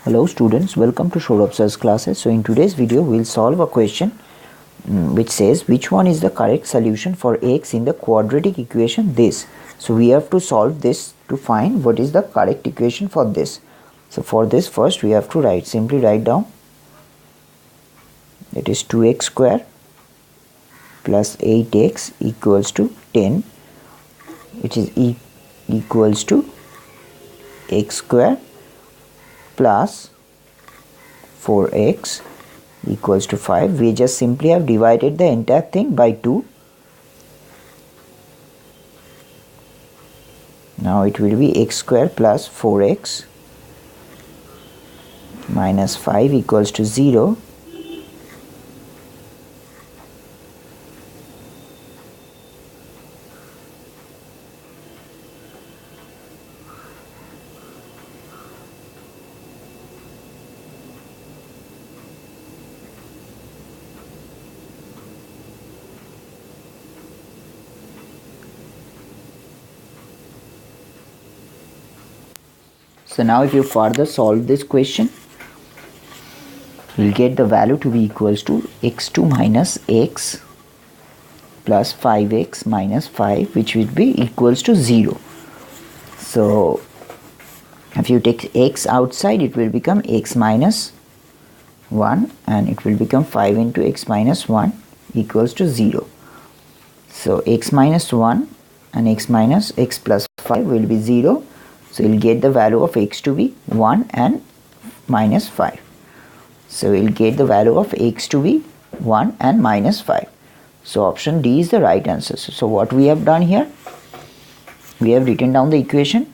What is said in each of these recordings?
Hello students, welcome to Saurabh Sir's classes. So in today's video we'll solve a question which says which one is the correct solution for x in the quadratic equation this. So we have to solve this to find what is the correct equation for this. So for this first we have to simply write down it is 2x square plus 8x equals to 10, which is equals to x square plus 4x equals to 5. We just simply have divided the entire thing by 2. Now it will be x square plus 4x minus 5 equals to 0. So now if you further solve this question, you'll get the value to be equals to x2 minus x plus 5x minus 5, which will be equals to 0. So if you take x outside, it will become x minus 1 and it will become 5 into x minus 1 equals to 0. So x minus 1 and x minus x plus 5 will be 0. So you'll get the value of x to be 1 and minus 5. So we'll get the value of x to be 1 and minus 5. So option D is the right answer. So what we have done here, we have written down the equation.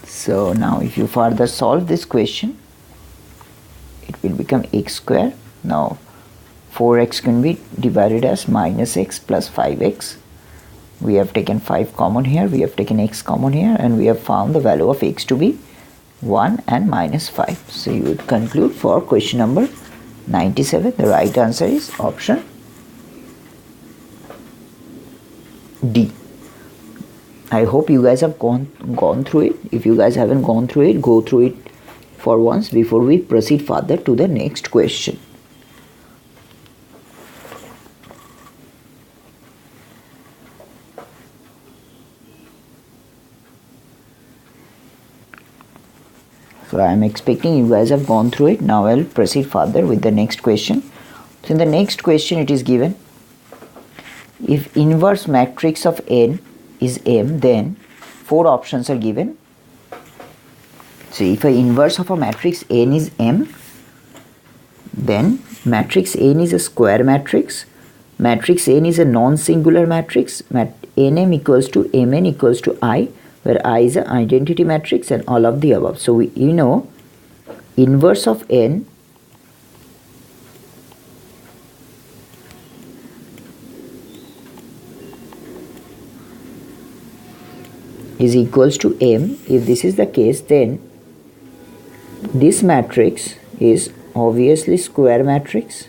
So now if you further solve this question, it will become x square. Now 4x can be divided as minus x plus 5x. We have taken 5 common here, we have taken x common here, and we have found the value of x to be 1 and minus 5. So you would conclude for question number 97, the right answer is option D. I hope you guys have gone through it. If you guys haven't gone through it, go through it for once before we proceed further to the next question. So I am expecting you guys have gone through it. Now I'll proceed further with the next question. So in the next question it is given, if inverse matrix of n is M, then 4 options are given. So if an inverse of a matrix n is M, then matrix n is a square matrix, matrix n is a non-singular matrix, nm equals to mn equals to I, where I is an identity matrix, and all of the above. So you know inverse of n is equals to M. If this is the case, then this matrix is obviously square matrix.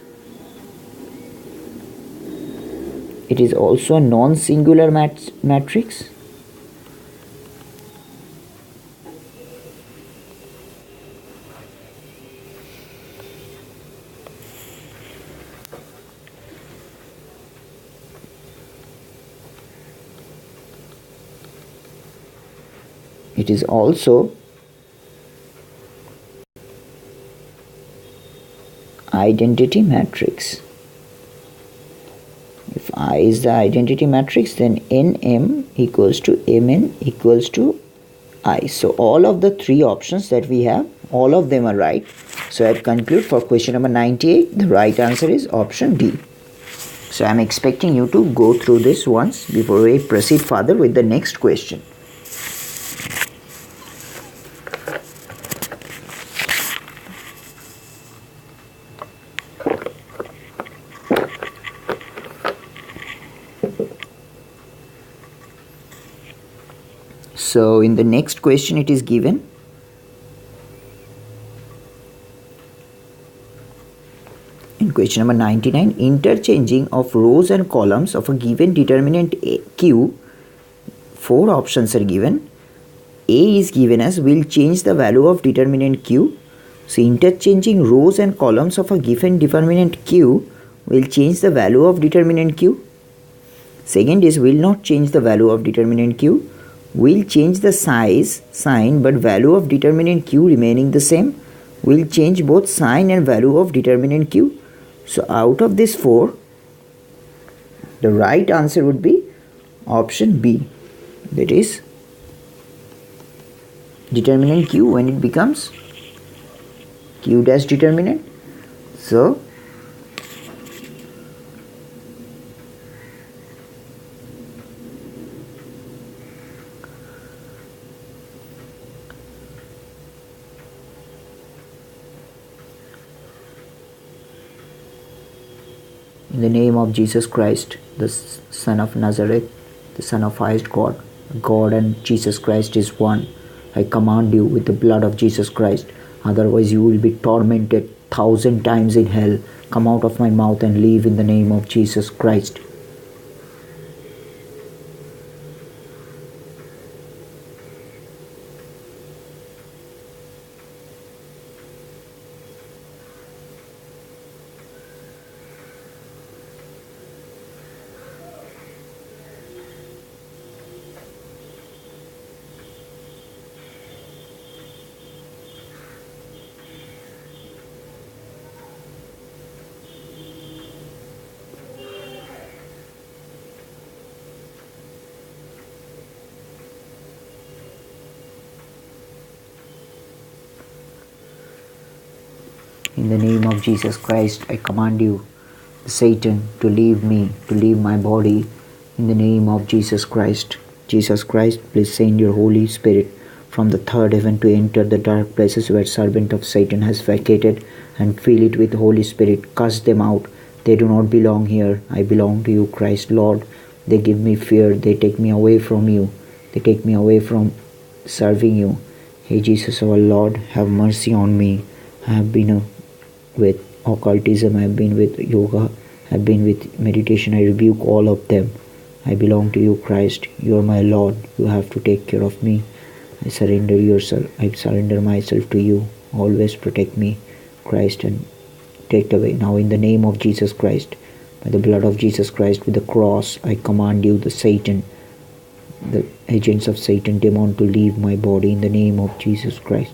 It is also a non-singular matrix. it is also identity matrix. If I is the identity matrix, then Nm equals to Mn equals to I. So all of the three options that we have, all of them are right. So I conclude for question number 98, the right answer is option D. So I am expecting you to go through this once before we proceed further with the next question. So in the next question it is given, in question number 99, interchanging of rows and columns of a given determinant Q, four options are given. A is given as will change the value of determinant Q. So interchanging rows and columns of a given determinant Q will change the value of determinant Q. Second is will not change the value of determinant Q. Will change the sign but value of determinant Q remaining the same. Will change both sign and value of determinant Q. So out of these four, the right answer would be option B. That is determinant Q when it becomes Q dash determinant. So in the name of Jesus Christ, the Son of Nazareth, the Son of highest God, God and Jesus Christ is one. I command you with the blood of Jesus Christ, otherwise you will be tormented 1,000 times in hell. Come out of my mouth and leave in the name of Jesus Christ. In the name of Jesus Christ, I command you, Satan, to leave me, to leave my body. In the name of Jesus Christ. Jesus Christ, please send your Holy Spirit from the third heaven to enter the dark places where servant of Satan has vacated and fill it with Holy Spirit. Cast them out. They do not belong here. I belong to you, Christ, Lord. They give me fear. They take me away from you. They take me away from serving you. Hey Jesus, our Lord, have mercy on me. I have been with occultism, I have been with yoga, I have been with meditation. I rebuke all of them. I belong to you, Christ. You are my Lord. You have to take care of me. I surrender myself to you. Always protect me, Christ, and take away. Now in the name of Jesus Christ, by the blood of Jesus Christ, with the cross, I command you, the Satan, the agents of Satan, demon, to leave my body in the name of Jesus Christ.